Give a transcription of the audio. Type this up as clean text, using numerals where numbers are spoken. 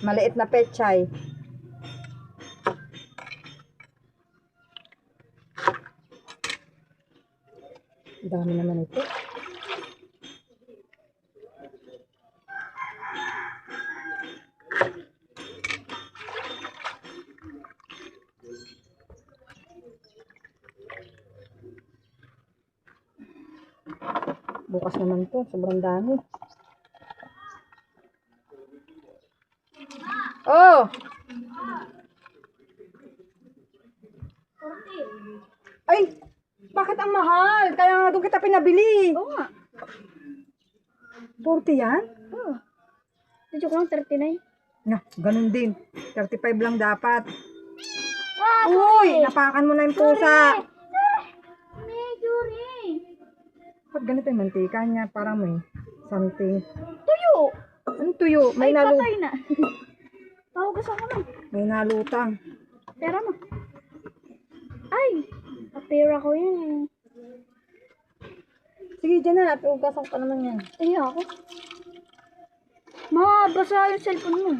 Maliit na pechay. Dami naman ito. Bukas naman to, sobrang dami. Oh! Ay! Bakit ang mahal? Kaya nga doon kita pinabili. Oo nga. 40 yan? Oo. Medyo ko lang 39. Na, ganun din. 35 lang dapat. Ah, Uy! Napakan mo na yung pusa. Medyo rin. Ba't ganito yung mantika niya? Parang may something. Tuyo. Anong tuyo? May Ay, nalu... patay na. Pahugasan ko lang. May nalutang. Pera mo. Ay, kapira ko yan eh. Sige, dyan na. Piugasan ka naman yan. Ay, ako. Mabasa yung cellphone mo.